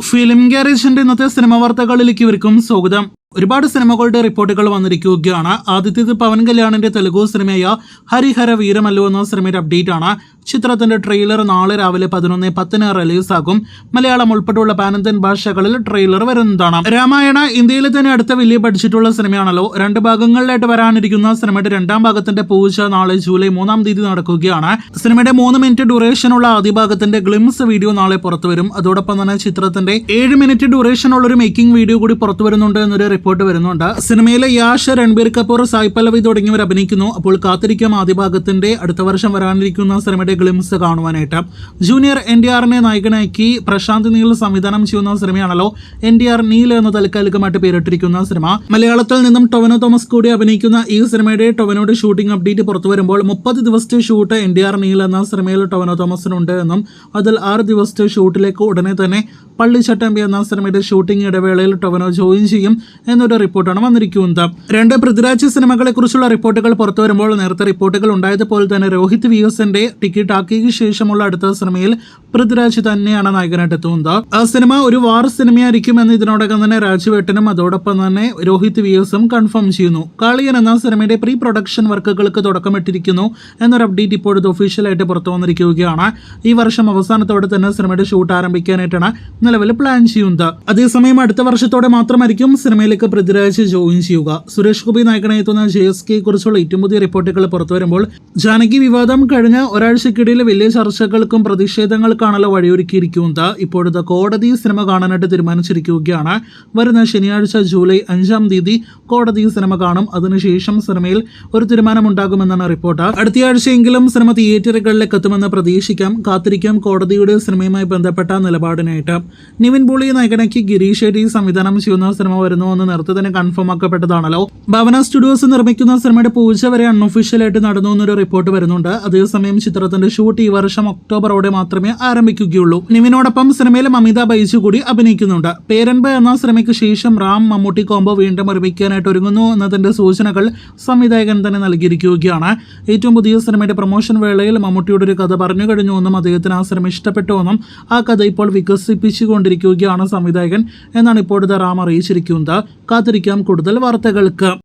Film ഗാരേജിന്റെ ഇന്നത്തെ cinema വാർത്തകളിലേക്ക് ഇവർക്കും സ്വാഗതം. ഒരുപാട് സിനിമകളുടെ റിപ്പോർട്ടുകൾ വന്നിരിക്കുകയാണ്. ആദ്യത്തേത് പവൻ കല്യാണിന്റെ തെലുഗു സിനിമയായ ഹരിഹര വീരമല്ലു എന്ന സിനിമയുടെ അപ്ഡേറ്റ് ആണ്. ചിത്രത്തിന്റെ ട്രെയിലർ നാളെ രാവിലെ 11:10 റിലീസാകും. മലയാളം ഉൾപ്പെടെയുള്ള പാനന്തൻ ഭാഷകളിൽ ട്രെയിലർ വരുന്നതാണ്. രാമായണ ഇന്ത്യയിലെ തന്നെ അടുത്ത വലിയ ബഡ്ജറ്റുള്ള സിനിമയാണല്ലോ. 2 ഭാഗങ്ങളിലായിട്ട് വരാനിരിക്കുന്ന സിനിമയുടെ 2ാം ഭാഗത്തിന്റെ പൂജ നാളെ ജൂലൈ 3-ാം തീയതി നടക്കുകയാണ്. സിനിമയുടെ 3 മിനിറ്റ് ഡ്യൂറേഷനുള്ള ആദ്യ ഭാഗത്തിന്റെ ഗ്ലിംസ് വീഡിയോ നാളെ പുറത്തുവരും. അതോടൊപ്പം തന്നെ ചിത്രത്തിന്റെ 7 മിനിറ്റ് ഡ്യൂറേഷനുള്ള ഒരു മേക്കിംഗ് വീഡിയോ കൂടി പുറത്തു വരുന്നുണ്ട് എന്നൊരു റിപ്പോർട്ട് വരുന്നുണ്ട്. സിനിമയിലെ യാഷ്, രൺബീർ കപൂർ, സായ് പല്ലവി തുടങ്ങിയവർ അഭിനയിക്കുന്നു. അപ്പോൾ കാത്തിരിക്കാം ആദ്യ ഭാഗത്തിന്റെ അടുത്ത വർഷം വരാനിരിക്കുന്ന സിനിമയുടെ ഗ്ലിംസ് കാണുവാനായിട്ട്. ജൂനിയർ NTRനെ നായകനാക്കി പ്രശാന്ത് നീൽ സംവിധാനം ചെയ്യുന്ന സിനിമയാണല്ലോ NTR നീൽ എന്ന താൽക്കാലികമായിട്ട് പേരിട്ടിരിക്കുന്ന സിനിമ. മലയാളത്തിൽ നിന്നും ടൊവിനോ തോമസ് കൂടി അഭിനയിക്കുന്ന ഈ സിനിമയുടെ ടൊവിനോയുടെ ഷൂട്ടിംഗ് അപ്ഡേറ്റ് പുറത്തു വരുമ്പോൾ 30 ദിവസത്തെ ഷൂട്ട് NTR നീൽ എന്ന സിനിമയിൽ ടൊവിനോ തോമസിനുണ്ട് എന്നും അതിൽ 6 ദിവസത്തെ ഷൂട്ടിലേക്ക് ഉടനെ തന്നെ പള്ളിച്ചട്ടമ്പി എന്ന സിനിമയുടെ ഷൂട്ടിംഗ് ഇടവേളയിൽ ടൊവിനോ ജോയിൻ ചെയ്യും എന്നൊരു റിപ്പോർട്ടാണ് വന്നിരിക്കുന്നത്. 2 പൃഥ്വിരാജ് സിനിമകളെ കുറിച്ചുള്ള റിപ്പോർട്ടുകൾ പുറത്തു വരുമ്പോൾ നേരത്തെ റിപ്പോർട്ടുകൾ ഉണ്ടായതുപോലെ തന്നെ രോഹിത് VSന്റെ ടിക്കറ്റ് ആക്കിയതിനു ശേഷമുള്ള അടുത്ത സിനിമയിൽ പൃഥ്വിരാജ് തന്നെയാണ് നായകനായിട്ട് എത്തുന്നത്. ആ സിനിമ ഒരു വാർ സിനിമയായിരിക്കും എന്ന് ഇതിനോടകം തന്നെ രാജുവേട്ടനും അതോടൊപ്പം തന്നെ രോഹിത് VSും കൺഫേം ചെയ്യുന്നു. കാളിയൻ എന്ന സിനിമയുടെ പ്രീ പ്രൊഡക്ഷൻ വർക്കുകൾക്ക് തുടക്കമിട്ടിരിക്കുന്നു എന്നൊരു അപ്ഡേറ്റ് ഇപ്പോഴത്തെ ഒഫീഷ്യലായിട്ട് പുറത്തു വന്നിരിക്കുകയാണ്. ഈ വർഷം അവസാനത്തോടെ തന്നെ സിനിമയുടെ ഷൂട്ട് ആരംഭിക്കാനായിട്ടാണ് നിലവിൽ പ്ലാൻ ചെയ്യുന്നത്. അതേസമയം അടുത്ത വർഷത്തോടെ മാത്രമായിരിക്കും സിനിമയിലേക്ക് പൃഥ്വിരാജ് ജോയിൻ ചെയ്യുക. സുരേഷ് ഗോപി നായകനായി എത്തുന്ന JSK കുറിച്ചുള്ള ഏറ്റവും പുതിയ റിപ്പോർട്ടുകൾ പുറത്തു വരുമ്പോൾ ജാനകി വിവാദം കഴിഞ്ഞ ഒരാഴ്ചക്കിടയിൽ വലിയ ചർച്ചകൾക്കും പ്രതിഷേധങ്ങൾക്കാണല്ലോ വഴിയൊരുക്കിയിരിക്കുന്നത്. ഇപ്പോഴത്തെ കോടതി സിനിമ കാണാനായിട്ട് തീരുമാനിച്ചിരിക്കുകയാണ്. വരുന്ന ശനിയാഴ്ച ജൂലൈ 5-ാം തീയതി കോടതി സിനിമ കാണും. അതിനുശേഷം സിനിമയിൽ ഒരു തീരുമാനം ഉണ്ടാകുമെന്നാണ് റിപ്പോർട്ട്. അടുത്തയാഴ്ചയെങ്കിലും സിനിമ തിയേറ്ററുകളിലേക്ക് എത്തുമെന്ന് പ്രതീക്ഷിക്കാം. കാത്തിരിക്കാം കോടതിയുടെ സിനിമയുമായി ബന്ധപ്പെട്ട നിലപാടിനായിട്ട്. നിവിൻ പോളി നായകനാക്കി ഗിരീഷ് ഷെട്ടി സംവിധാനം ചെയ്യുന്ന സിനിമ വരുന്നുവെന്ന് നേരത്തെ തന്നെ കൺഫേം ആക്കപ്പെട്ടതാണല്ലോ. ഭാവന സ്റ്റുഡിയോസ് നിർമ്മിക്കുന്ന സിനിമയുടെ പൂജ വരെ അൺഒഫീഷ്യലായിട്ട് നടന്നു എന്നൊരു റിപ്പോർട്ട് വരുന്നുണ്ട്. അതേസമയം ചിത്രത്തിന്റെ ഷൂട്ട് ഈ വർഷം ഒക്ടോബറോടെ മാത്രമേ ആരംഭിക്കുകയുള്ളൂ. നിവിനോടൊപ്പം സിനിമയിൽ മമിത ബൈജു കൂടി അഭിനയിക്കുന്നുണ്ട്. പേരൻപ എന്ന സിനിമയ്ക്ക് ശേഷം റാം മമ്മൂട്ടി കോംബോ വീണ്ടും ഒരുമിക്കാനായിട്ട് ഒരുങ്ങുന്നു എന്നതിന്റെ സൂചനകൾ സംവിധായകൻ തന്നെ നൽകിയിരിക്കുകയാണ്. ഏറ്റവും പുതിയ സിനിമയുടെ പ്രൊമോഷൻ വേളയിൽ മമ്മൂട്ടിയുടെ ഒരു കഥ പറഞ്ഞു കഴിഞ്ഞുവെന്നും അദ്ദേഹത്തിന് ആ സിനിമ ഇഷ്ടപ്പെട്ടുവെന്നും ആ കഥ ഇപ്പോൾ വികസിപ്പിച്ചുകൊണ്ടിരിക്കുകയാണ് സംവിധായകൻ എന്നാണ് ഇപ്പോഴത്തെ റാം അറിയിച്ചിരിക്കുന്നത്. കാത്തിരിക്കാം കൂടുതൽ വാർത്തകൾക്ക്.